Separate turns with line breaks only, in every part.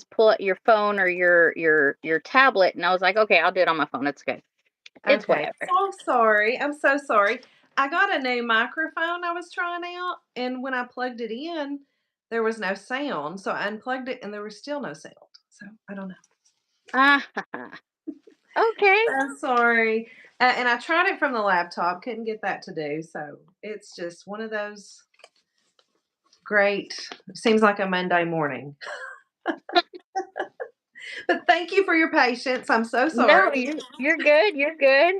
pull out your phone or your tablet, and I was like, okay, I'll do it on my phone. It's good. It's
Okay.
whatever.
So sorry. I'm so sorry. I got a new microphone I was trying out, and when I plugged it in, there was no sound. So I unplugged it, and there was still no sound. So I don't know.
Ah, okay.
I'm sorry. And I tried it from the laptop, couldn't get that to do. So it's just one of those great, seems like a Monday morning. But thank you for your patience. I'm so
No,
sorry.
you're good. You're good.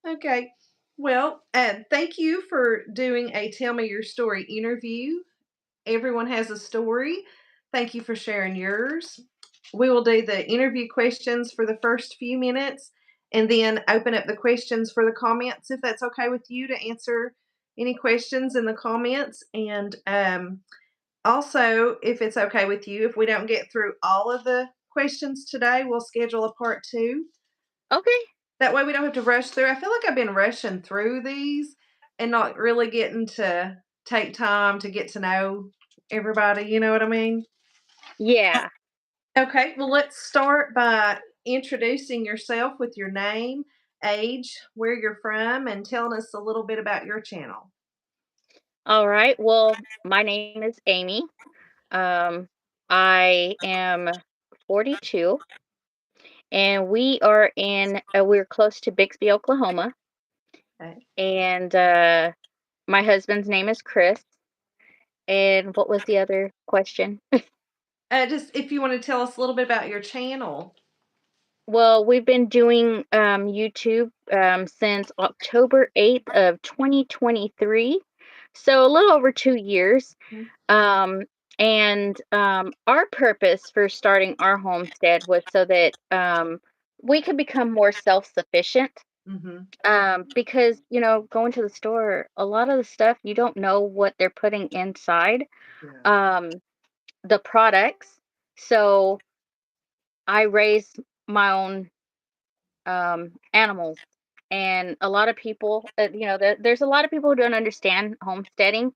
Okay. Well, thank you for doing a Tell Me Your Story interview. Everyone has a story. Thank you for sharing yours. We will do the interview questions for the first few minutes and then open up the questions for the comments if that's okay with you to answer any questions in the comments. And also, if it's okay with you, if we don't get through all of the questions today, we'll schedule a part two.
Okay.
That way we don't have to rush through. I feel like I've been rushing through these and not really getting to take time to get to know everybody. You know what I mean?
Yeah.
Okay, well, let's start by introducing yourself with your name, age, where you're from, and telling us a little bit about your channel.
All right. Well, my name is Amy. Um, I am 42, and we're close to Bixby, Oklahoma.
Okay.
And my husband's name is Chris. And what was the other question?
Just if you want to tell us a little bit about your channel.
Well, we've been doing YouTube since October 8th of 2023, so a little over 2 years.
Mhm.
Um, and our purpose for starting our homestead was so that we could become more self-sufficient.
Mhm.
Because going to the store, a lot of the stuff you don't know what they're putting inside
Yeah.
um, the products. So I raise my own animals. And a lot of people, there's a lot of people who don't understand homesteading,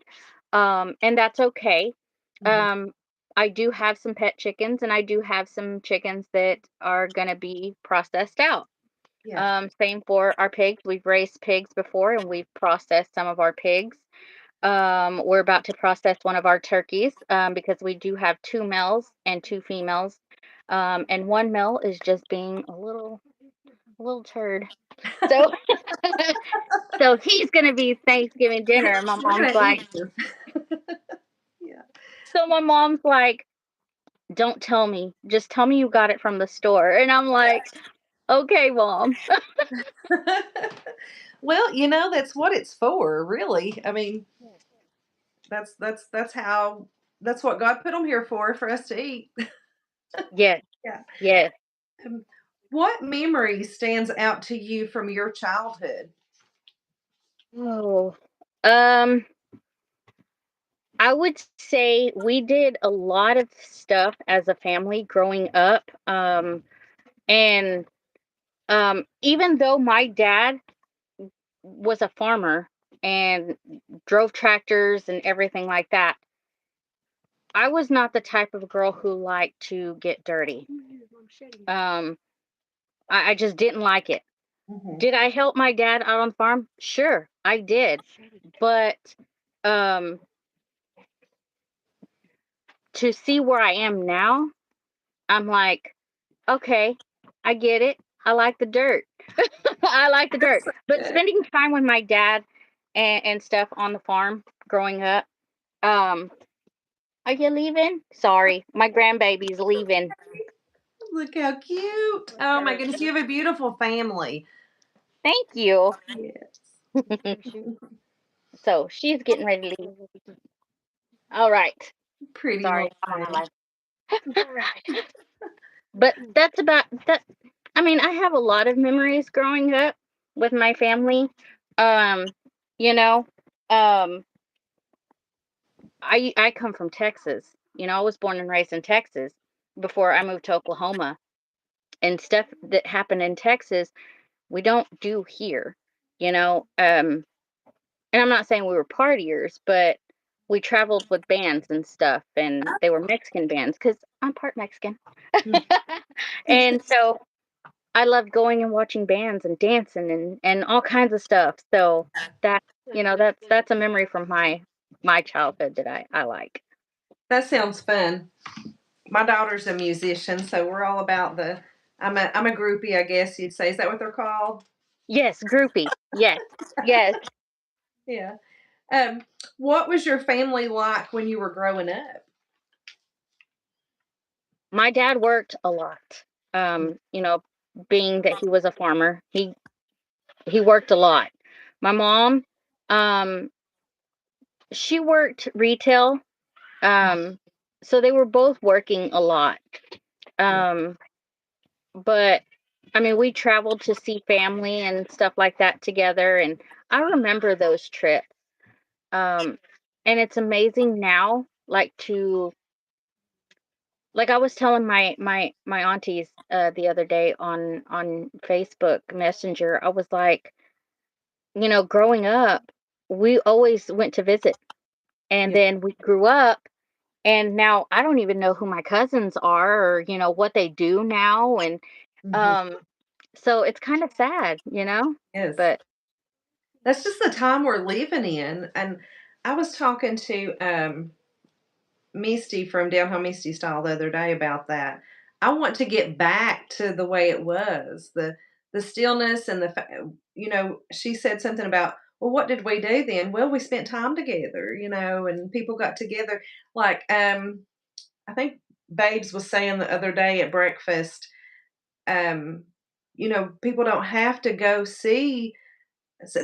and that's okay.
Mhm.
Um, I do have some pet chickens, and I do have some chickens that are going to be processed out.
Yeah.
Same for our pigs. We've raised pigs before, and we've processed some of our pigs. We're about to process one of our turkeys because we do have two males and two females. And one male is just being a little turd. So so he's gonna be Thanksgiving dinner. And
We're gonna eat this. Yeah.
my mom's like, don't tell me. Just tell me you got it from the store. And I'm like, okay, mom.
Well, that's what it's for, really. I mean, that's what God put them here for us to eat.
Yes,
Yeah.
yes.
Um, what memory stands out to you from your childhood?
Oh. Um, I would say we did a lot of stuff as a family growing up. And even though my dad was a farmer and drove tractors and everything like that, I was not the type of girl who liked to get dirty. Um, I just didn't like it.
Mhm.
Did I help my dad out on the farm? Sure, I did. But um, to see where I am now, I'm like, okay, I get it. I like the dirt. I like the dirt. But
Good.
spending time with my dad and stuff on the farm growing up, um, are you leaving? Sorry, my grandbaby's leaving.
Look how cute. Oh my goodness, you have a beautiful family.
Thank you.
Yes.
So she's getting ready to leave. All right.
Pretty
Sorry,
little
I'm on my
thing.
life. All right. But that's about that. I mean, I have a lot of memories growing up with my family. Um, you know, um, I come from Texas. I was born and raised in Texas before I moved to Oklahoma. And stuff that happened in Texas, we don't do here. You know, and I'm not saying we were partiers, but we traveled with bands and stuff, and they were Mexican bands because I'm part Mexican.
Mm.
And so I loved going and watching bands and dancing and all kinds of stuff. So that, that's a memory from my childhood that I like.
That sounds fun. My daughter's a musician, so we're all about the. I'm a groupie, I guess you'd say. Is that what they're called?
Yes, groupie. Yes. Yes.
Yeah. Um, what was your family like when you were growing up?
My dad worked a lot. Being that he was a farmer, he worked a lot. My mom, um, she worked retail. Um, so they were both working a lot.
Yeah.
Um, but I mean, we traveled to see family and stuff like that together, and I remember those trips. Um, and it's amazing now, like I was telling my aunties the other day on Facebook Messenger. I was like, growing up, we always went to visit, and
Yeah.
then we grew up, and now I don't even know who my cousins are, or what they do now, and
Mhm.
um so it's kind of sad.
Yes.
But
That's just the time we're living in. And I was talking to Misty from Down Home Misty Style the other day about that. I want to get back to the way it was, the stillness and she said something about, well, what did we do then? Well, we spent time together, and people got together. Like, I think Babes was saying the other day at breakfast, um, people don't have to go see.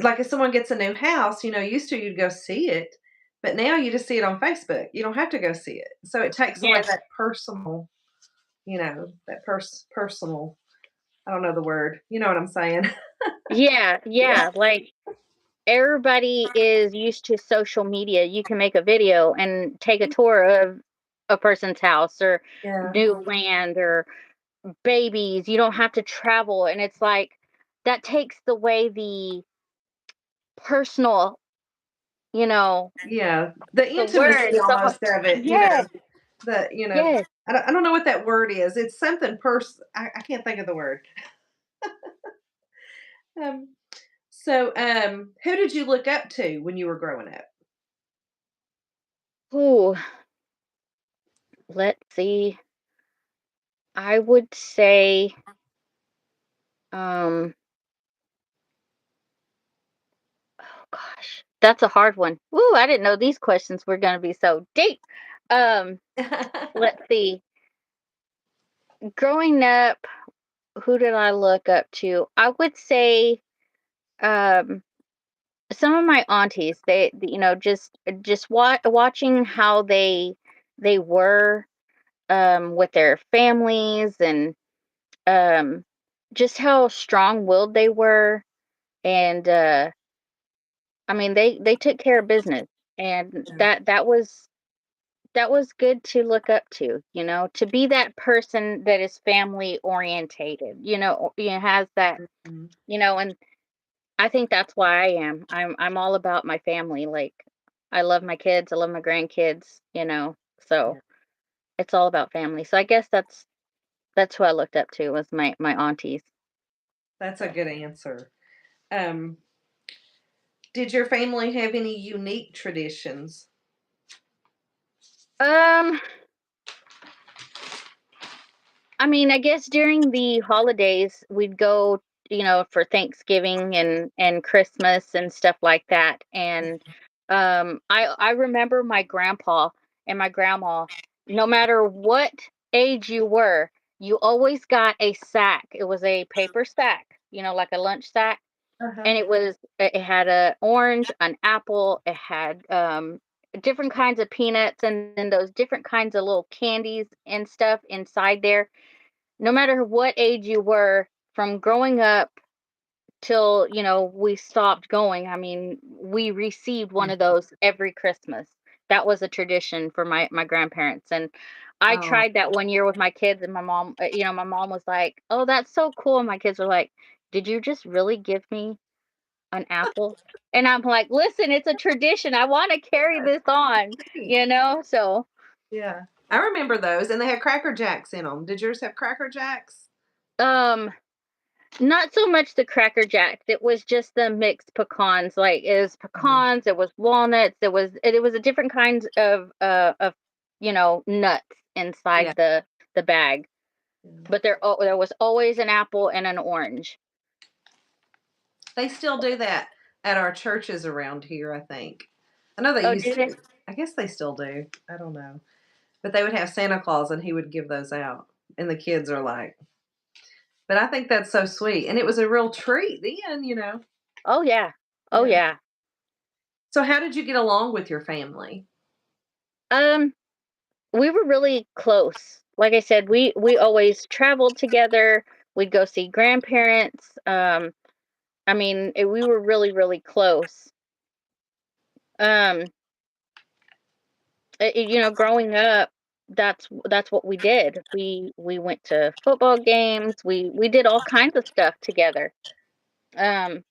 Like if someone gets a new house, used to you'd go see it, but now you just see it on Facebook. You don't have to go see it. So it takes away
yes,
that personal, personal. I don't know the word. You know what I'm saying?
yeah,
Yeah.
yeah, like everybody is used to social media. You can make a video and take a tour of a person's house, or
Yeah.
new land, or babies. You don't have to travel, and it's like that takes away the personal, you know,
Yeah. The
the words,
intimacy
the heart.
almost of it,
Yes,
the,
yes.
I don't know what that word is. It's something I can't think of the word. Um, who did you look up to when you were growing up?
Ooh, let's see. I would say, um, oh gosh, that's a hard one. Ooh, I didn't know these questions were going to be so deep. Um, let's see. Growing up, who did I look up to? I would say, um, some of my aunties. Just watching how they were, with their families, and um, just how strong-willed they were, and I mean, they took care of business, and that was good to look up to be that person that is family orientated, has that,
Mhm.
and I think that's why I am. I'm all about my family. Like, I love my kids, I love my grandkids. So
Yeah,
it's all about family. So I guess that's who I looked up to, was my aunties.
that's a good answer. Um, did your family have any unique traditions?
Um, I mean, I guess during the holidays we'd go, for Thanksgiving and Christmas and stuff like that. And I remember my grandpa and my grandma, no matter what age you were, you always got a sack. It was a paper sack, like a lunch sack,
Uh-huh.
and it had a orange, an apple, it had different kinds of peanuts, and then those different kinds of little candies and stuff inside there. No matter what age you were, from growing up till we stopped going, I mean, we received one of those every Christmas. That was a tradition for my grandparents, and I
Oh,
tried that one year with my kids, and my mom was like, "Oh, that's so cool," and my kids were like, "Did you just really give me an apple?" And I'm like, "Listen, it's a tradition. I want to carry this on."
neat.
So
Yeah. I remember those, and they had Cracker Jacks in them. Did yours have Cracker Jacks?
Um, Not so much the Cracker Jacks, it was just the mixed pecans, like, it was
Mhm.
pecans, it was walnuts, it was a different kinds of, nuts
Yeah.
inside the bag,
Yeah.
but there was always an apple and an orange.
They still do that at our churches around here, I think. I know they
Oh,
used
do they?
to. I guess they still do. I don't know. But they would have Santa Claus and he would give those out. And the kids are like, but I think that's so sweet. And it was a real treat then.
Oh, yeah. Oh,
Yeah.
yeah.
So how did you get along with your family?
Um, we were really close. Like I said, we always traveled together, we'd go see grandparents, I mean, we were really, really close. Um, growing up, that's what we did. We went to football games. We did all kinds of stuff together. Um,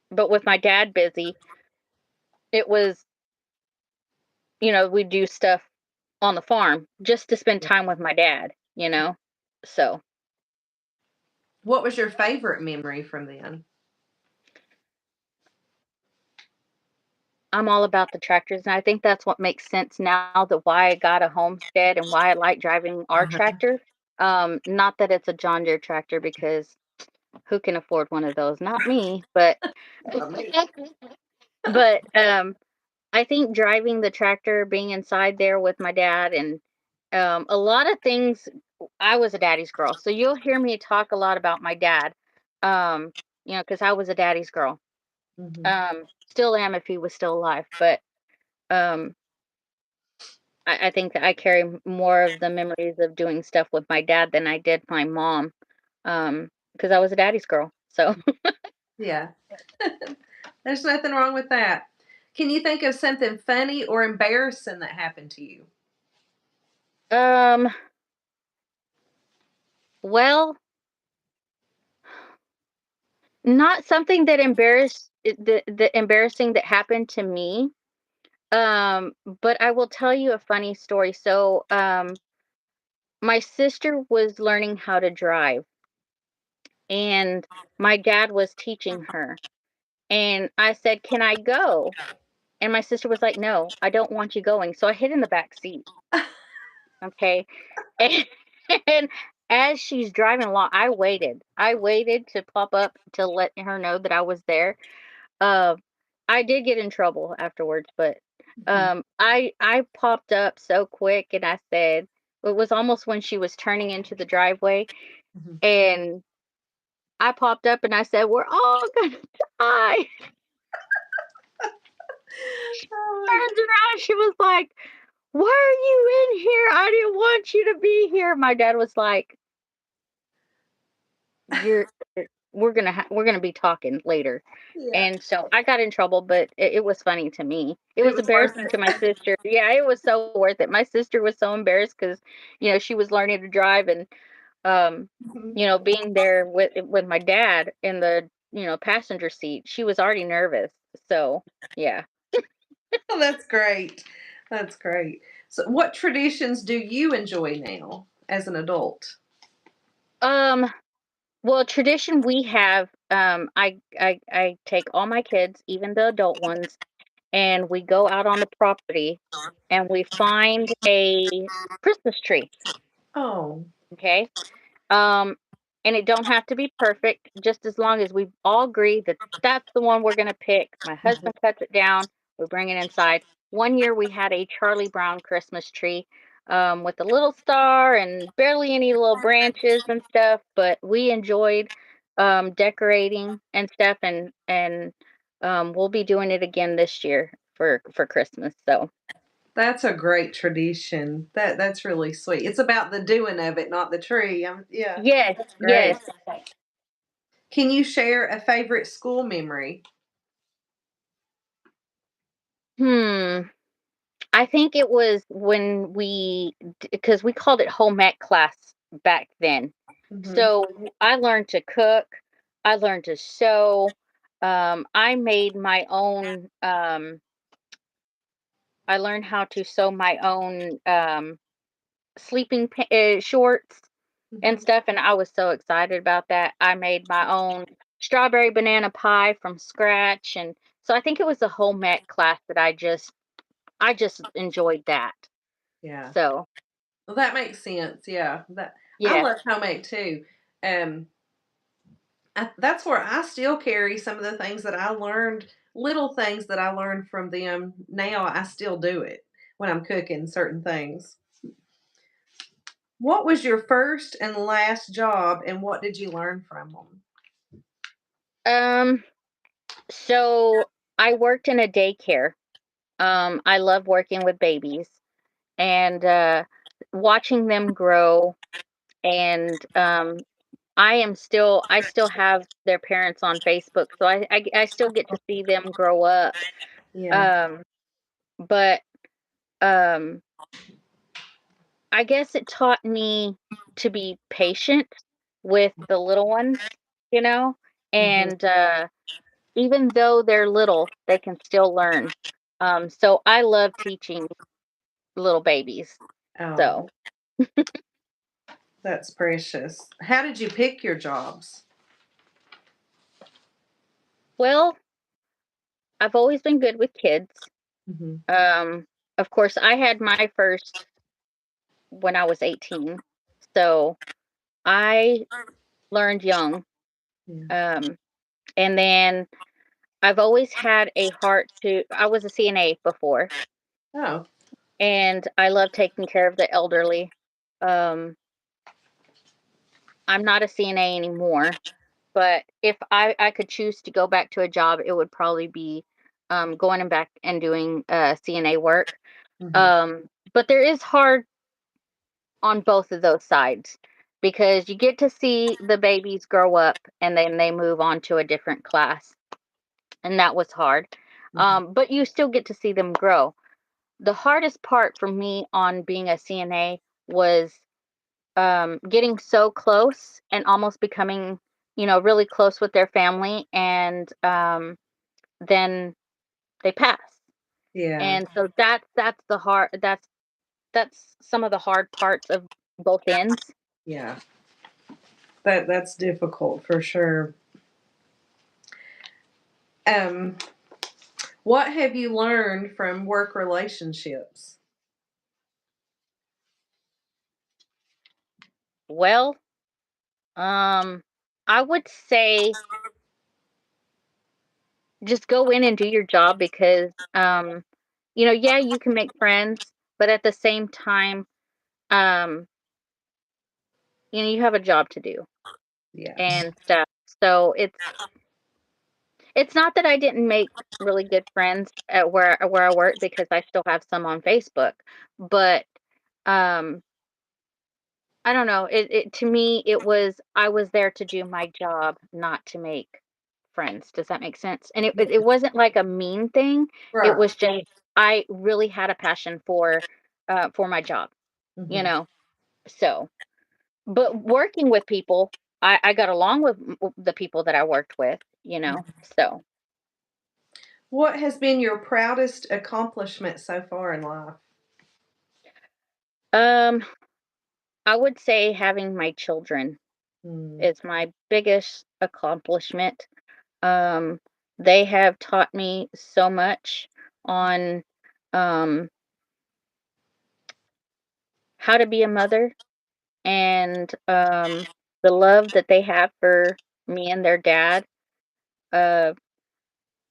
but with my dad busy, it was, we do stuff on the farm just to spend time with my dad. So
What was your favorite memory from then?
I'm all about the tractors, and I think that's what makes sense now that why I got a homestead and why I like driving our
Uh-huh.
tractor. Not that it's a John Deere tractor because who can afford one of those? Not me, but
Not me.
but I think driving the tractor, being inside there with my dad, and a lot of things. I was a daddy's girl, so you'll hear me talk a lot about my dad. Um, because I was a daddy's girl.
Mhm.
Still am if he was still alive, but um, I think that I carry more of the memories of doing stuff with my dad than I did my mom, because I was a daddy's girl. So,
Yeah. There's nothing wrong with that. Can you think of something funny or embarrassing that happened to you?
um, well, not something that the embarrassing that happened to me. But I will tell you a funny story. So, my sister was learning how to drive, and my dad was teaching her, and I said, "Can I go?" And my sister was like, "No, I don't want you going." So I hid in the back seat, okay? And, and as she's driving along, I waited. I waited to pop up to let her know that I was there. Uh, I did get in trouble afterwards, but
Mhm.
I popped up so quick and I said it was almost when she was turning into the driveway,
Mhm.
and I popped up and I said, "We're all gonna die." She
Oh my
turns around, she was like, "Why are you in here? I didn't want you to be here." My dad was like, "You're we're gonna be talking later."
Yeah.
And so I got in trouble, but it was funny to me. It
It
was
was worth
embarrassing to my
it.
sister. Yeah, it was so worth it. My sister was so embarrassed because she was learning to drive, and um,
Mhm.
being there with my dad in the passenger seat, she was already nervous. So yeah.
Oh, that's great. That's great. So, what traditions do you enjoy now as an adult?
Um, well, tradition we have, I take all my kids, even the adult ones, and we go out on the property and we find a Christmas tree.
Oh.
Okay. Um, and it don't have to be perfect, just as long as we all agree that that's the one we're gonna pick. My
Mhm.
husband cuts it down, we bring it inside. One year we had a Charlie Brown Christmas tree, with a little star and barely any little branches and stuff, but we enjoyed decorating and stuff, and we'll be doing it again this year for Christmas. So
That's a great tradition. That's really sweet. It's about the doing of it, not the tree. Yeah,
yes,
that's great.
yes.
Can you share a favorite school memory?
Hmm. I think it was when because we called it home ec class back then.
Mhm.
So I learned to cook, I learned to sew, I made my own. I learned how to sew my own shorts and
Mhm.
stuff, and I was so excited about that. I made my own strawberry banana pie from scratch, and so I think it was a home ec class that I just enjoyed that.
Yeah.
So,
Well, that makes sense, yeah, that I
yeah.
love homemade too. Um, that's where I still carry some of the things that I learned little things that I learned from them. Now I still do it when I'm cooking certain things. What was your first and last job, and what did you learn from them?
Um, so I worked in a daycare. I love working with babies and watching them grow and I still have their parents on Facebook, so I still get to see them grow up.
Yeah.
Um, but um, I guess it taught me to be patient with the little ones, you know,
Mhm.
and even though they're little, they can still learn. So I love teaching little babies.
Oh,
So,
that's precious. How did you pick your jobs?
well, I've always been good with kids.
Mhm.
Um, of course, I had my first when I was 18. So I learned young.
Yeah.
Um, and then I've always had a heart I was a CNA before,
Oh,
and I love taking care of the elderly. Um, I'm not a CNA anymore, but if I could choose to go back to a job, it would probably be going and back and doing CNA work.
mhm.
But there is hard on both of those sides because you get to see the babies grow up and then they move on to a different class, and that was hard.
Mhm.
But you still get to see them grow. The hardest part for me on being a CNA was getting so close and almost becoming, really close with their family, and then they pass.
Yeah,
And so that's some of the hard parts of both ends.
yeah. That's difficult for sure. Um, what have you learned from work relationships?
Well, Um, I would say just go in and do your job because, yeah, you can make friends, but at the same time, um, you have a job to do
Yeah.
and stuff. So it's not that I didn't make really good friends at where I work because I still have some on Facebook, but um, I don't know. It to me, it was I was there to do my job, not to make friends. Does that make sense? And it wasn't like a mean thing. It
Right.
was just I really had a passion for my job, you
Mhm.
know. So, but working with people, I got along with the people that I worked with. So,
What has been your proudest accomplishment so far in life?
um, I would say having my children
Mm,
is my biggest accomplishment. Um, they have taught me so much on um, how to be a mother and the love that they have for me and their dad. Uh,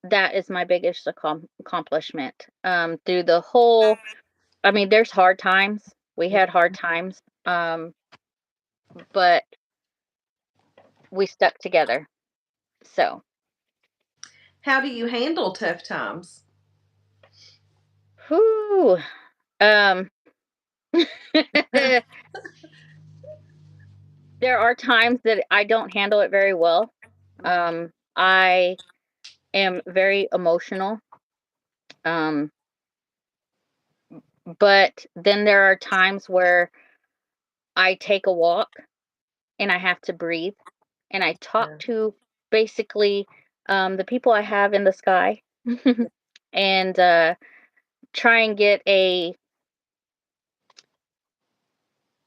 that is my biggest accomplishment. Through the whole, I mean, there's hard times. We had hard times, but we stuck together. So,
how do you handle tough times?
whew, um, there are times that I don't handle it very well. I am very emotional. Um, but then there are times where I take a walk and I have to breathe and I talk
Yeah.
to basically the people I have in the sky. and try and get a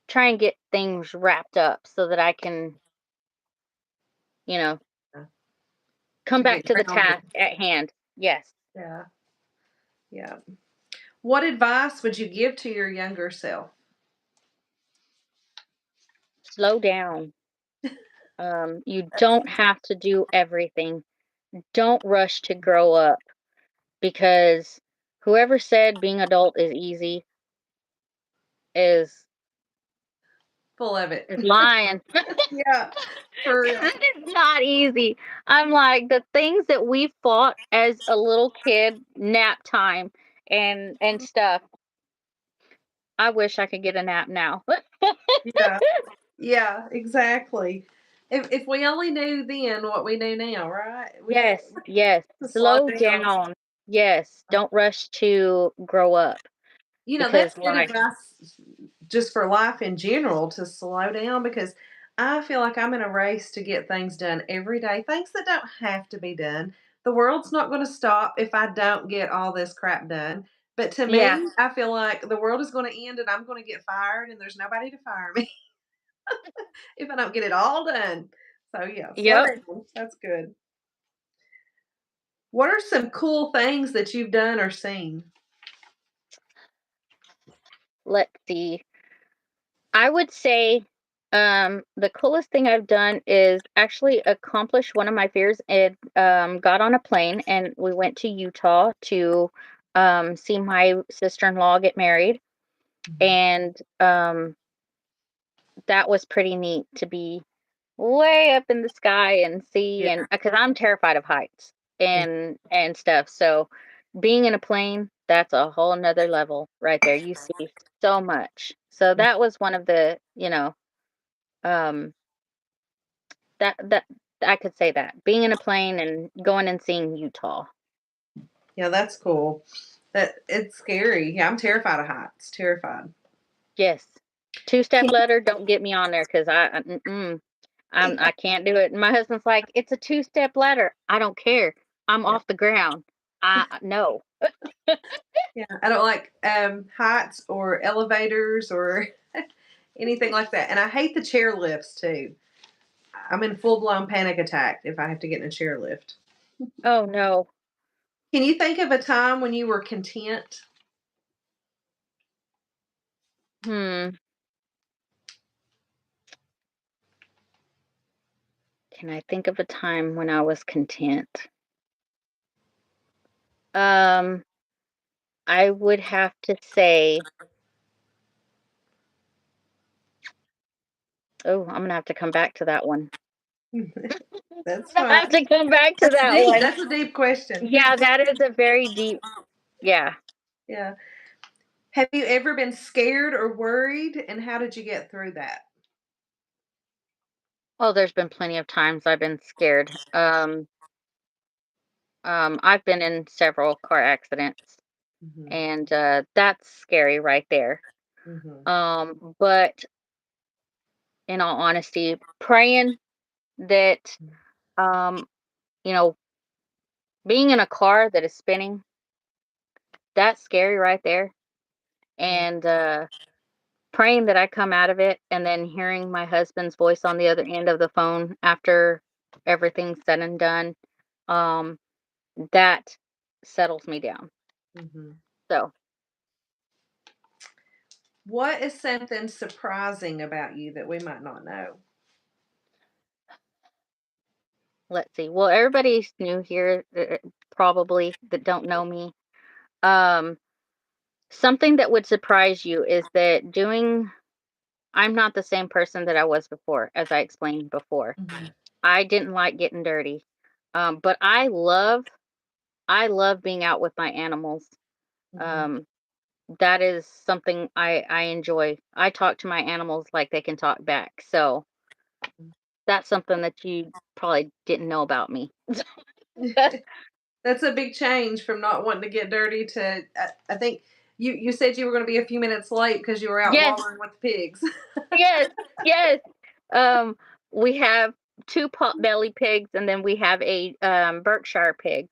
try and get things wrapped up so that I can, you know,
Yeah,
come
to
back
get
to the
grounded.
task at hand. Yes.
Yeah, yeah. What advice would you give to your younger self?
Slow down. You don't have to do everything. Don't rush to grow up because whoever said being adult is easy is
Full of it.
is lying.
Yeah, for real.
It's not easy. I'm like the things that we fought as a little kid, nap time and stuff. I wish I could get a nap now.
Yeah, yeah, exactly. If we only knew then what we know now, right? We
Yes, yes.
to slow
Slow
down.
down. Yes, don't rush to grow up
That's
because
good
life.
advice just for life in general to slow down because I feel like I'm in a race to get things done every day, things that don't have to be done. The world's not going to stop if I don't get all this crap done. But to
Yeah.
me, I feel like the world is going to end and I'm going to get fired and there's nobody to fire me if I don't get it all done. So, yeah, slow
Yep.
down. That's good. What are some cool things that you've done or seen?
Let's see. I would say the coolest thing I've done is actually accomplish one of my fears and got on a plane and we went to Utah to see my sister-in-law get married.
Mhm.
And that was pretty neat to be way up in the sky and see
Yeah.
and because I'm terrified of heights and stuff. So being in a plane, that's a whole nother level right there. You see so much. So that was one of the, um that I could say that. Being in a plane and going and seeing Utah.
Yeah, that's cool. That it's scary. Yeah, I'm terrified of heights. Terrified.
Yes. Two-step
Can
ladder, don't get me on there because I can't do it. And my husband's like, "It's a two-step ladder." I don't care. I'm
yeah,
off the ground. I no.
yeah. I don't like heights or elevators or anything like that. And I hate the chair lifts too. I'm in full blown panic attack if I have to get in a chair lift.
Oh no.
Can you think of a time when you were content?
Hmm. Can I think of a time when I was content? Um, I would have to say, oh, I'm gonna have to come back to that one.
That's
I'm gonna
fine.
have to come back to
That's
that
deep.
one.
That's a deep question.
Yeah, that is a very deep. Yeah.
Yeah. Have you ever been scared or worried? And how did you get through that?
Oh, there's been plenty of times I've been scared. I've been in several car accidents,
Hmm.
and that's scary right there.
Hmm.
But in all honesty, praying that um, you know, being in a car that is spinning, that's scary right there. And praying that I come out of it, and then hearing my husband's voice on the other end of the phone after everything's said and done, um, that settles me down.
Hmm.
So
What is something surprising about you that we might not know?
let's see. Well, everybody's new here, probably that don't know me. Um, Something that would surprise you is that I'm not the same person that I was before, as I explained before.
Mhm,
I didn't like getting dirty. But I love being out with my animals.
mhm,
Um, that is something I enjoy. I talk to my animals like they can talk back. So that's something that you probably didn't know about me.
mhm. That's a big change from not wanting to get dirty to I think you said you were gonna be a few minutes late because you were out
Yes,
watering with the pigs.
yes, yes. Um, we have two potbelly pigs, and then we have a Berkshire pig.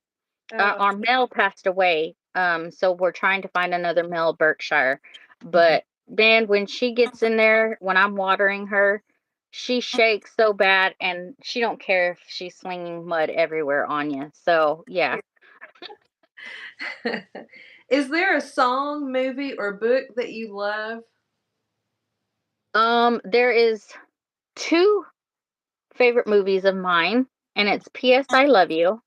Oh,
Our male passed away So we're trying to find another male Berkshire.
Mhm.
But man, when she gets in there, when I'm watering her, she shakes so bad, and she don't care if she's slinging mud everywhere on you. So yeah.
Is there a song, movie, or book that you love?
There is two favorite movies of mine, and it's P.S. I Love You,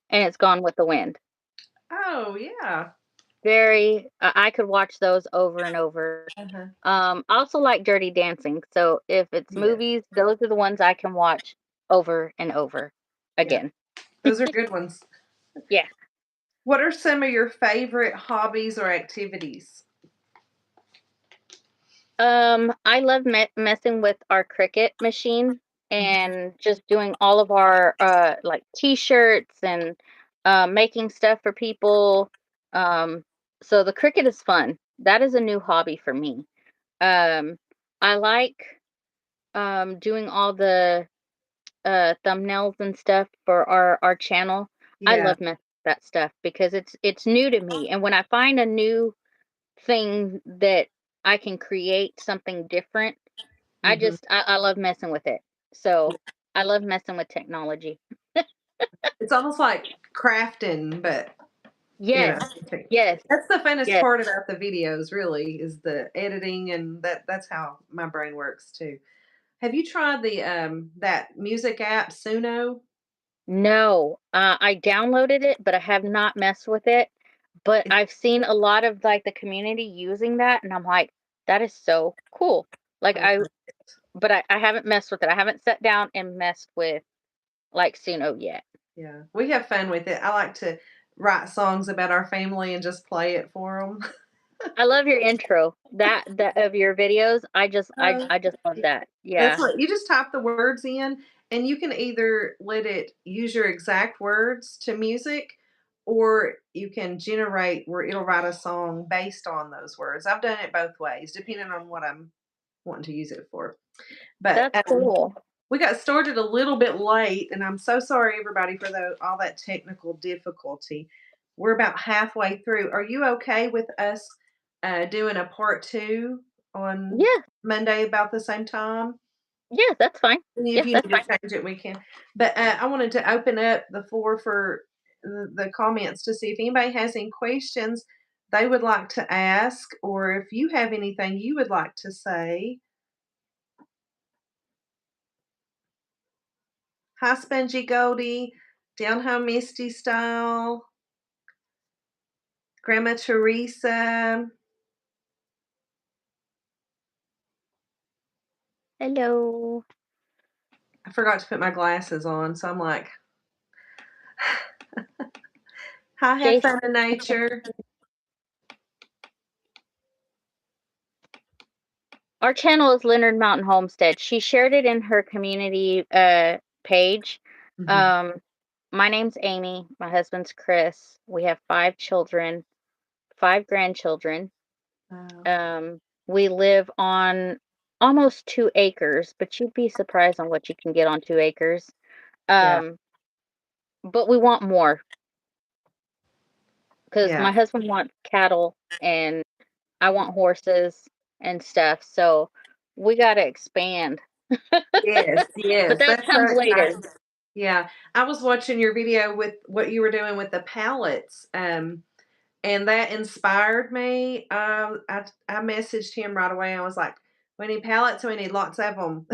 and it's Gone with the Wind.
Oh, yeah.
Very, I could watch those over and over.
Uh-huh.
I also like Dirty Dancing, so if it's
Yes.
movies, those are the ones I can watch over and over
Yeah.
again.
Those are good ones.
Yeah.
What are some of your favorite hobbies or activities?
I love messing with our Cricut machine
Mhm.
and just doing all of our like t-shirts and making stuff for people. Um, so the Cricut is fun. That is a new hobby for me. Um, I like doing all the thumbnails and stuff for our channel. I
Yeah.
love that stuff because it's new to me. And when I find a new thing that I can create something different,
Mhm.
I love messing with it. So I love messing with technology.
It's almost like crafting, but, you know,
Yes, yes,
that's the funnest
yes.
part about the videos, really, is the editing, and that's how my brain works too. Have you tried that music app, Suno?
No, I downloaded it, but I have not messed with it. But
It's
I've seen a lot of like the community using that, and I'm like, that is so cool. Like but I haven't messed with it. I haven't sat down and messed with like Suno yet.
Yeah, we have fun with it. I like to write songs about our family and just play it for them.
I love your intro. That of your videos.
Oh,
I just love
yeah.
that.
That's
Yeah.
what you just type the words in, and you can either let it use your exact words to music, or you can generate where it'll write a song based on those words. I've done it both ways, depending on what I'm wanting to use it for. But
That's cool.
we got started a little bit late, and I'm so sorry, everybody, for all that technical difficulty. We're about halfway through. Are you okay with us doing a part two on
Yeah.
Monday about the same time?
Yeah, that's fine.
And if
Yeah,
you
that's
need to
fine.
change it, we can. But I wanted to open up the floor for the comments to see if anybody has any questions they would like to ask, or if you have anything you would like to say. Hi, Spongy Goldie. Down home Misty style. Grandma Teresa.
Hello.
I forgot to put my glasses on, so I'm like, hi, have
Jason,
fun in nature.
our channel is Lenard Mountain Homestead. She shared it in her community page.
Mhm.
Um my name's Amy, my husband's Chris. We have 5 children, 5 grandchildren.
Wow.
Um we live on almost 2 acres, but you'd be surprised on what you can get on 2 acres.
Yeah.
Um but we want more because
Yeah.
my husband wants cattle and I want horses and stuff. So we got to expand.
Yes.
But
Yes.
that
That's so
comes later.
exciting. Yeah. I was watching your video with what you were doing with the pallets. And that inspired me. I messaged him right away. I was like, "We need pallets. We need lots of them."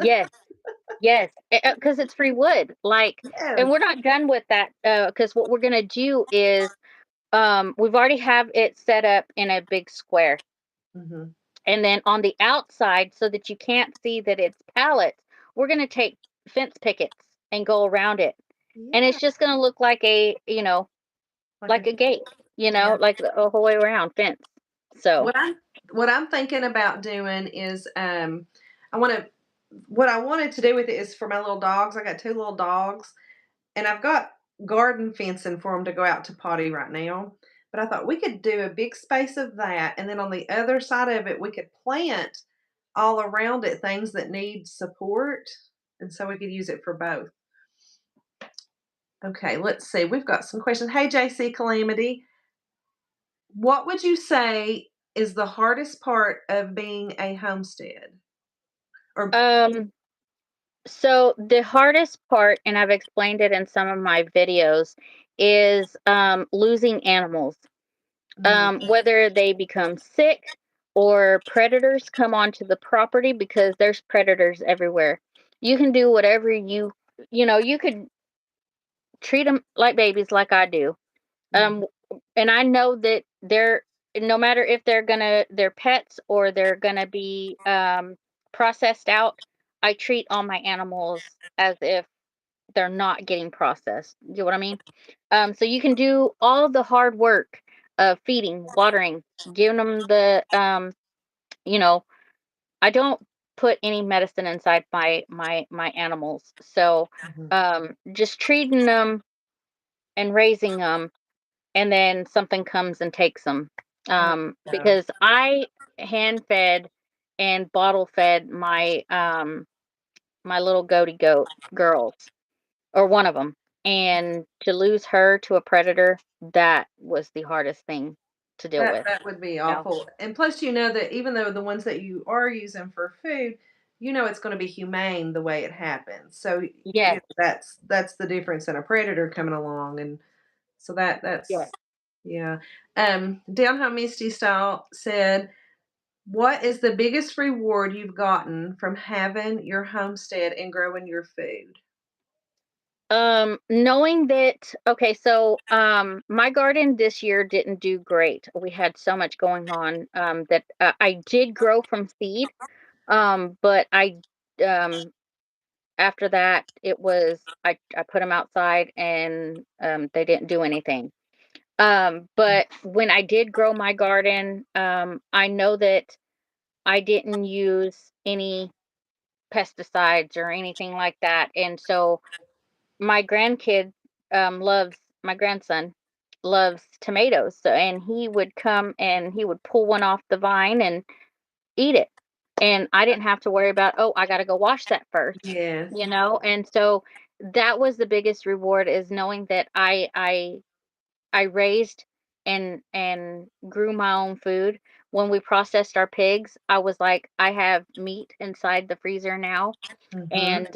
Yes, yes, because it's free wood. Like, and
Yes.
we're not done with that. Because what we're gonna do is, we've already have it set up in a big square,
Mhm.
and then on the outside, so that you can't see that it's pallets, we're gonna take fence pickets and go around it, and
Yeah.
it's just gonna look like a,
Like
like
a
a gate,
yeah.
like a whole way around fence. So
What I'm thinking about doing is I want to what I wanted to do with it is for my little dogs. I got two little dogs, and I've got garden fencing for them to go out to potty right now. But I thought we could do a big space of that, and then on the other side of it, we could plant all around it things that need support, and so we could use it for both. Okay, let's see. We've got some questions. Hey, JC Calamity. What would you say is the hardest part of being a homestead? Or
Um, so the hardest part, and I've explained it in some of my videos, is losing animals.
mhm,
Whether they become sick or predators come onto the property because there's predators everywhere. You can do whatever you could treat them like babies, like I do.
mhm,
And I know that no matter if they're pets or they're gonna be processed out, I treat all my animals as if they're not getting processed. You know what I mean? So you can do all the hard work of feeding, watering, giving them you know, I don't put any medicine inside my animals. So
mhm.
just treating them and raising them, and then something comes and takes them.
Oh, yeah.
Because I hand fed and bottle fed my little goaty goat girls, or one of them, and to lose her to a predator, that was the hardest thing to deal
That
with,
that would be
you know?
awful, and plus, you know that even though the ones that you are using for food, you know it's gonna be humane the way it happens, so,
Yes,
that's the difference in a predator coming along, and so
yes.
that's yeah. Down Home Misty Style said, "What is the biggest reward you've gotten from having your homestead and growing your food?"
Knowing that, okay, so my garden this year didn't do great. We had so much going on that I did grow from seed. But um after that it was I put them outside, and they didn't do anything. But when I did grow my garden, I know that I didn't use any pesticides or anything like that. And so my grandkid loves my grandson loves tomatoes. So, and he would come and he would pull one off the vine and eat it. And I didn't have to worry about, oh, I got to go wash that first,
Yes.
And so that was the biggest reward, is knowing that I raised and grew my own food. When we processed our pigs, I was like, I have meat inside the freezer now.
Mhm.
And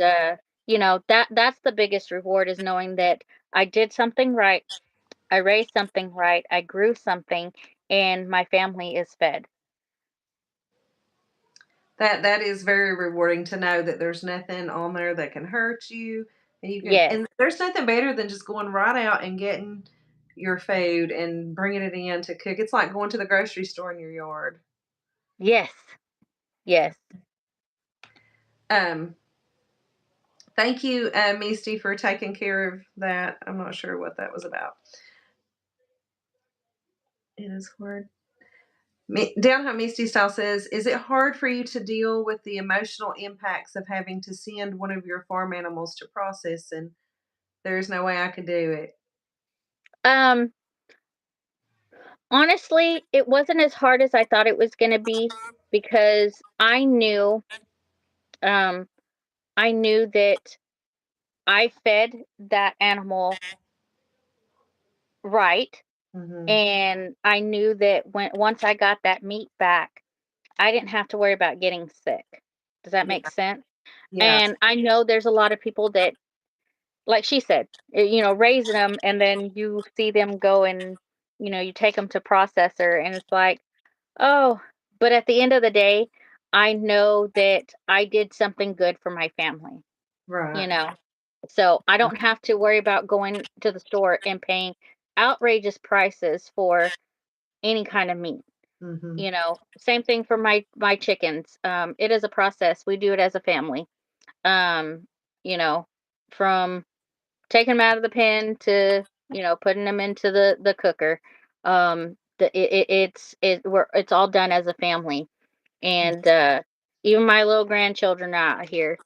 that's the biggest reward, is knowing that I did something right. I raised something right. I grew something, and my family is fed.
That is very rewarding to know that there's nothing on there that can hurt you, and you can
Yes.
and there's nothing better than just going right out and getting your food and bringing it in to cook. It's like going to the grocery store in your yard.
Yes. Yes.
Um, Thank you, Misty, for taking care of that. I'm not sure what that was about. It is hard. Down Home Misty Style says, "Is it hard for you to deal with the emotional impacts of having to send one of your farm animals to process, and there's no way I could do it?"
Um, Honestly, it wasn't as hard as I thought it was gonna be, because um, I knew that I fed that animal right,
Mhm.
and I knew that once I got that meat back, I didn't have to worry about getting sick. Does that make
Yeah,
sense?
yeah,
And I know there's a lot of people that, like she said, raising them, and then you see them go and, you take them to processor, and it's like, oh, but at the end of the day, I know that I did something good for my family, you
right.
know? So I don't have to worry about going to the store and paying outrageous prices for any kind of meat.
Mhm.
Same thing for my chickens. It is a process. We do it as a family. Um, you know, from taking them out of the pen to, putting them into the cooker. It's all done as a family. And even my little grandchildren are out here,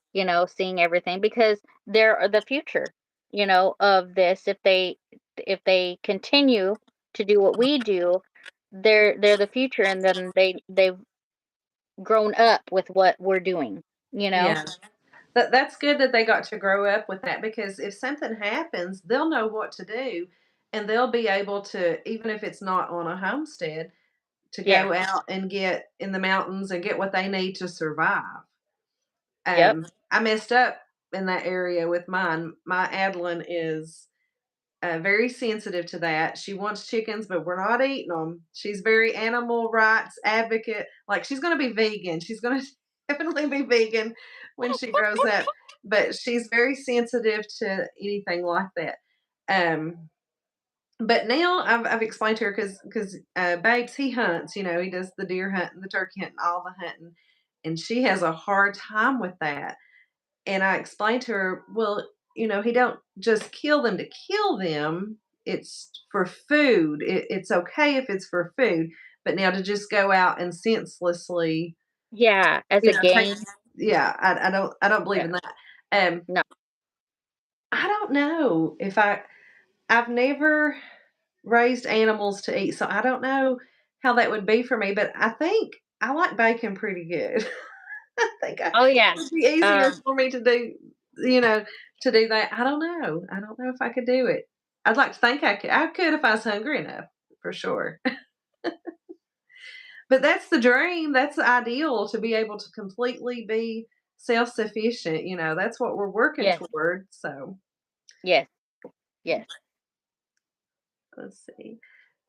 seeing everything, because they're the future, of this. If they continue to do what we do, they're the future, and then they've grown up with what we're doing, you know.
Yeah. That's good that they got to grow up with that because if something happens, they'll know what to do. and they'll be able to, even if it's not on a homestead, to
Yeah.
go out and get in the mountains and get what they need to survive.
Yep.
I messed up in that area with mine. My Adeline is very sensitive to that. She wants chickens, but we're not eating them. She's very animal rights advocate. Like she's going to be vegan. She's going to definitely be vegan when she grows up. But she's very sensitive to anything like that. Um, but now I've explained to her because Babes, he hunts. You know, he does the deer hunting, the turkey hunting, all the hunting, and she has a hard time with that. And I explained to her, well, you know, he don't just kill them to kill them. It's for food. It's okay if it's for food, but now to just go out and senselessly,
Yeah. As
you
a
know, take,
game.
yeah, I don't believe
Yeah.
in that. Um,
No.
I don't know if I've never raised animals to eat, so I don't know how that would be for me. But I think I like bacon pretty good. I think
Oh yeah.
it'd be easier
Um.
for me to do, you know, to do that. I don't know. I don't know if I could do it. I'd like to think I could. I could if I was hungry enough, for sure. But that's the dream. That's the ideal to be able to completely be self-sufficient. You know, that's what we're working
Yes.
toward. So
Yes. Yes.
let's see.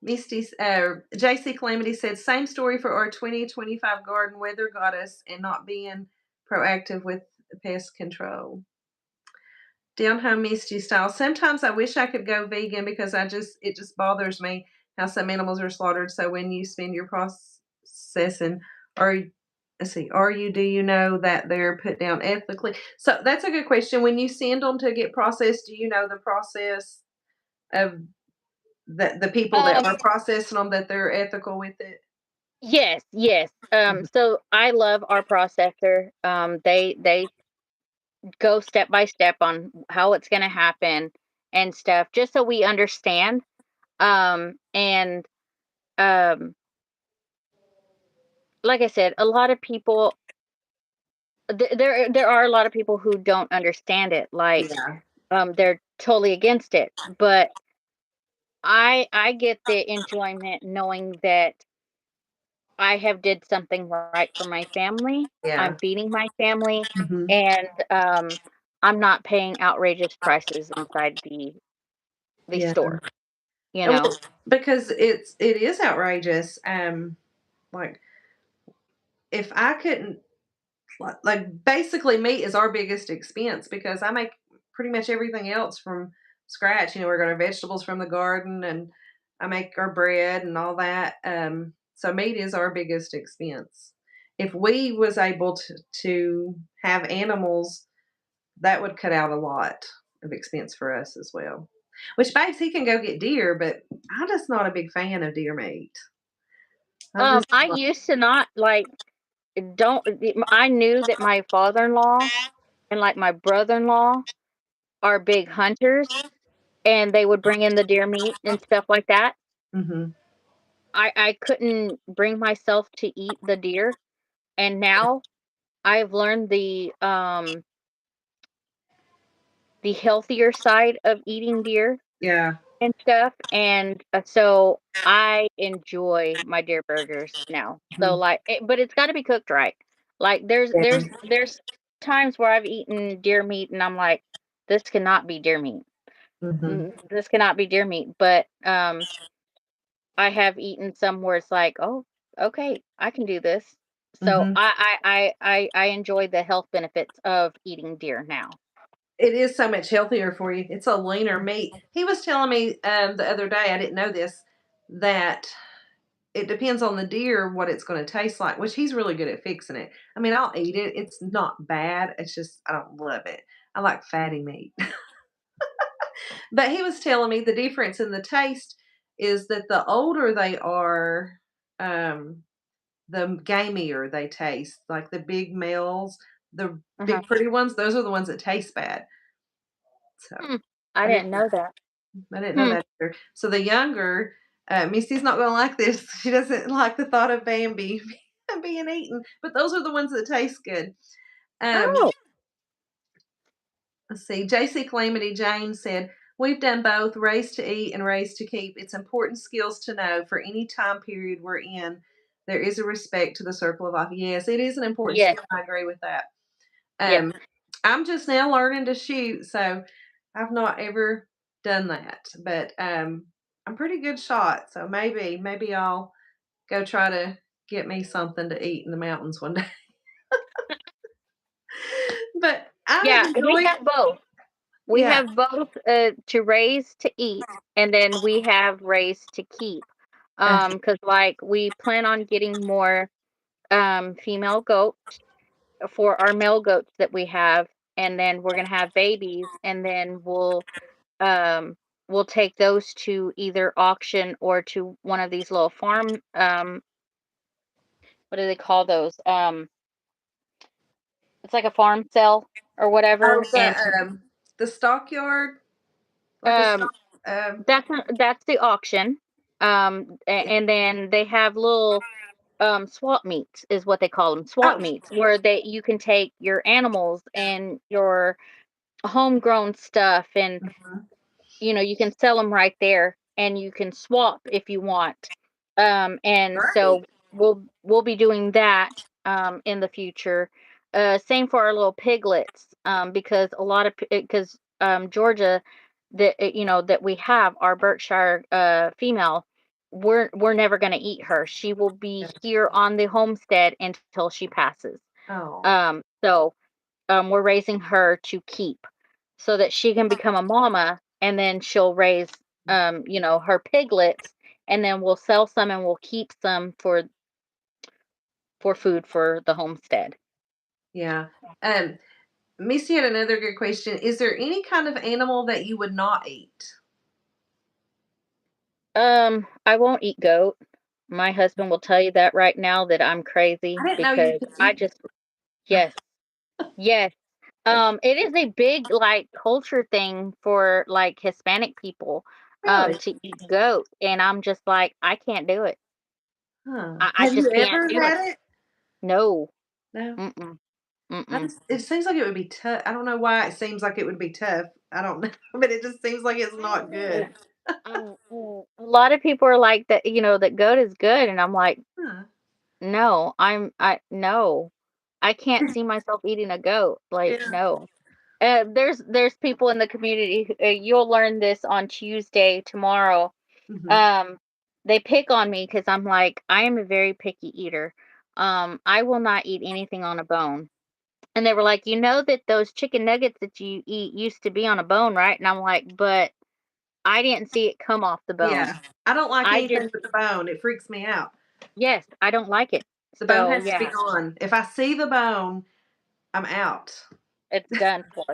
JC Calamity said, same story for our 2025 garden. Weather got us and not being proactive with pest control. Down home Misty style. Sometimes I wish I could go vegan because it just bothers me how some animals are slaughtered. So when you spend your processing, or let's see, do you know that they're put down ethically? So that's a good question. When you send them to get processed, do you know the process of the people that
Um.
are processing them, that they're ethical with it?
Yes. Yes.
Mhm.
So I love our processor. They go step by step on how it's going to happen and stuff, just so we understand. And um, like I said, a lot of people there are a lot of people who don't understand it. Like
Yeah,
they're totally against it. But I get the enjoyment knowing that I have did something right for my family. I'm
yeah.
feeding my family,
Mhm.
and I'm not paying outrageous prices inside the
Yeah.
store. You
And
know.
because it is outrageous. Like if I couldn't, basically meat is our biggest expense because I make pretty much everything else from scratch. You know, we're going to vegetables from the garden, and I make our bread and all that. So meat is our biggest expense. If we was able to have animals, that would cut out a lot of expense for us as well. Which Babes, he can go get deer, but I'm just not a big fan of deer meat. I'm just
I used to not like don't I knew that my father-in-law and like my brother-in-law are big hunters and they would bring in the deer meat and stuff like that.
Mhm.
I couldn't bring myself to eat the deer, and now I've learned the healthier side of eating deer
Yeah.
and stuff, and so I enjoy my deer burgers now. So
Mhm.
like, but it's got to be cooked right. Like
Yeah.
there's times where I've eaten deer meat and I'm like, this cannot be deer meat.
Mhm.
This cannot be deer meat. But I have eaten some where it's like, oh, okay, I can do this. So
Mhm.
I enjoy the health benefits of eating deer now.
It is so much healthier for you. It's a leaner meat. He was telling me the other day, I didn't know this, that it depends on the deer what it's going to taste like, which he's really good at fixing it. I mean, I'll eat it. It's not bad. It's just I don't love it. I like fatty meat. But he was telling me the difference in the taste is that the older they are, um, the gamier they taste. Like the big males, the
Uh-huh.
big pretty ones, those are the ones that taste bad. So
Hmm. I
I didn't
didn't know that.
I didn't know
Hmm.
that either. So the younger, Misty's not gonna like this. She doesn't like the thought of Bambi being eaten, but those are the ones that taste good. Um,
Oh.
let's see. JC Calamity Jane said, We've done both raise to eat and raise to keep. It's important skills to know for any time period we're in. There is a respect to the circle of life. Yes, it is an important
Yes,
skill. I agree with that.
yes.
Um, I'm just now learning to shoot, so I've not ever done that. But I'm pretty good shot, so maybe I'll go try to get me something to eat in the mountains one day. But I have
Yeah, we
enjoyed.
have both. We
Yeah.
have both to raise to eat, and then we have raise to keep.
Uh,
Because like we plan on getting more female goats for our male goats that we have, and then we're gonna have babies, and then um we'll take those to either auction or to one of these little farm what do they call those? It's like a farm sale or
oh,
whatever, and
the stockyard, like a
um
stock. Um,
that's the auction. And then they have little swap meets is what they call them, swap
oh,
meets, where they you can take your animals and your homegrown stuff, and
mhm.
you can sell them right there, and you can swap if you want. And
Great.
so we'll be doing that in the future. Same for our little piglets, because a lot of because Georgia, that we have our Berkshire female, we're never going to eat her. She will be here on the homestead until she passes.
Oh,
So we're raising her to keep so that she can become a mama, and then she'll raise her piglets, and then we'll sell some and we'll keep some for food for the homestead.
yeah. Um, Missy had another good question. Is there any kind of animal that you would not eat?
I won't eat goat. My husband will tell you that right now that I'm
I
crazy
didn't know you
because
could
I
eat.
just yes, yes. It is a big like culture thing for like Hispanic people
Really?
to eat goat, and I'm just like I can't do it.
Huh.
I
Have you
just can't
ever
do it.
had it?
No.
No.
Mm-mm. Mm-mm.
It seems like it would be tough. I don't know why it seems like it would be tough. I don't know, but it just seems like it's
I don't
not
know.
good.
A lot of people are like that, that goat is good, and I'm like,
Huh.
no, I no. I can't see myself eating a goat. Like,
Yeah.
no. There's people in the community. You'll learn this on Tuesday tomorrow.
Mhm.
Um, they pick on me because I'm like, I am a very picky eater. I will not eat anything on a bone. And they were like, "You know that those chicken nuggets that you eat used to be on a bone, right?" And I'm like, "But I didn't see it come off the bone.
Yeah. I don't like
I
anything
just
with the bone. It freaks me out.
yes, I don't like it."
The bone
So,
has to be
yeah,
gone. If I see the bone, I'm out.
it's done for.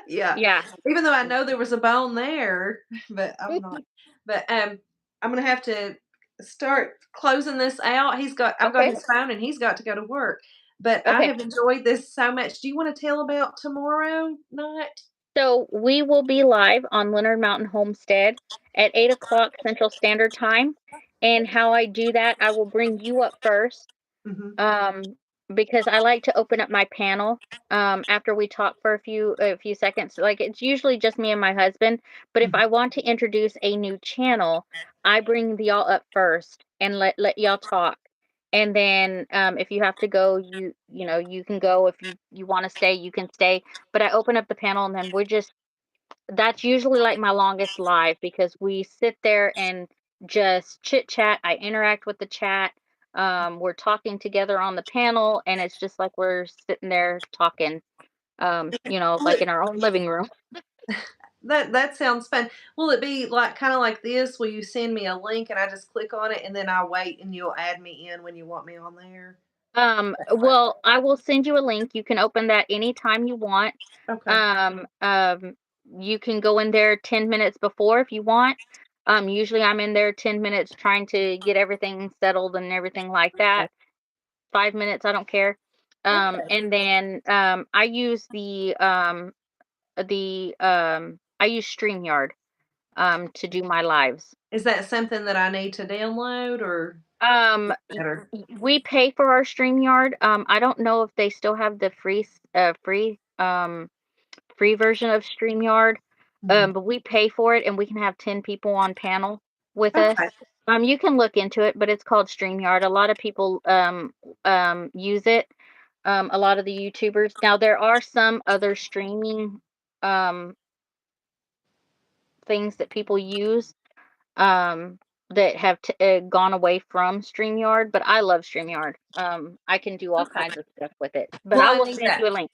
Yeah.
Yeah.
Even though I know there was a bone there, but I'm not. But I'm gonna have to start closing this out. I've got
Okay,
his phone and he's got to go to work. But I
okay.
have enjoyed this so much. Do you want to tell about tomorrow night?
So, we will be live on Lenard Mountain Homestead at 8 o'clock Central Standard Time, and how I do that, I will bring you up first.
Hmm.
um, because I like to open up my panel after we talk for a few seconds. Like it's usually just me and my husband, but if I want to introduce a new channel, I bring y'all up first and let y'all talk. And then if you have to go, you can go. If you want to stay, you can stay. But I open up the panel, and then that's usually like my longest live because we sit there and just chit chat. I interact with the chat. We're talking together on the panel, and it's just like we're sitting there talking, like in our own living room.
That sounds fun. Will it be like kind of like this? Will you send me a link and I just click on it and then I wait and you'll add me in when you want me on there?
Well, I will send you a link. You can open that anytime you want.
Okay.
Um, um, you can go in there 10 minutes before if you want. Usually I'm in there 10 minutes trying to get everything settled and everything like
Okay.
that. 5 minutes, I don't care.
Okay.
And then I use StreamYard to do my lives.
Is that something that I need to download or
Um, y-
better?
we pay for our StreamYard. I don't know if they still have the free free version of StreamYard.
Mhm.
But we pay for it, and we can have 10 people on panel with
Okay.
us. You can look into it, but it's called StreamYard. A lot of people use it. A lot of the YouTubers. Now there are some other streaming um, things that people use that have gone away from StreamYard, but I love StreamYard. I can do all
Okay.
kinds of stuff with it. But
Well,
I
I
will
need
send
that.
you a link.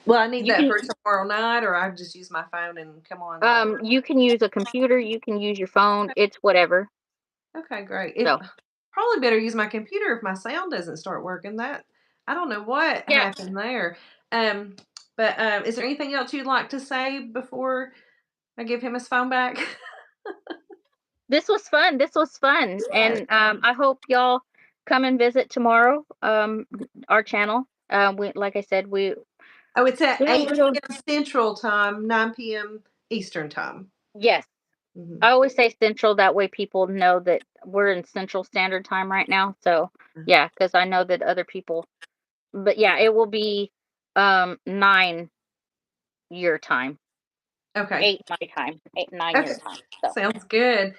Well, I need
You
that
can
for tomorrow night, or I just use my phone and come on while we're.
you can use a computer, you can use your phone, it's whatever.
Okay, great. If
So
probably better use my computer if my sound doesn't start working. That I don't know what
yeah,
happened there. Um, but is there anything else you'd like to say before I give him his phone back?
this was fun. This was fun.
Yes.
And I hope y'all come and visit tomorrow. Our channel. We like I said,
Oh, it's at
we have a
8
little
p.m. Central Time, 9 p.m. Eastern Time.
yes.
Hmm.
I always say central, that way people know that we're in Central Standard Time right now. So yeah, because I know that other people, but yeah, it will be 9 your time,
Okay.
8 my time, 8 9
Okay.
your time. So
Sounds good.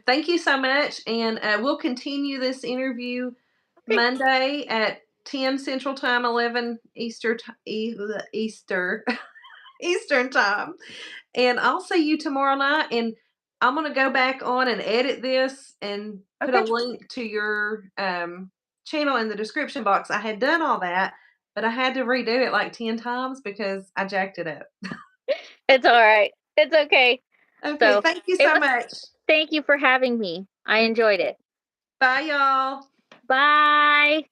Thank you so much, and we'll continue this interview
okay,
Monday at 10 Central Time, 11 Easter Eastern Time. And I'll see you tomorrow night. And I'm gonna go back on and edit this and put a
okay,
link to your channel in the description box. I had done all that, but I had to redo it like 10 times because I jacked it up.
it's all right. It's okay.
Okay,
So
thank you
it
so
was.
much.
Thank you for having me. I enjoyed it.
Bye, y'all.
Bye.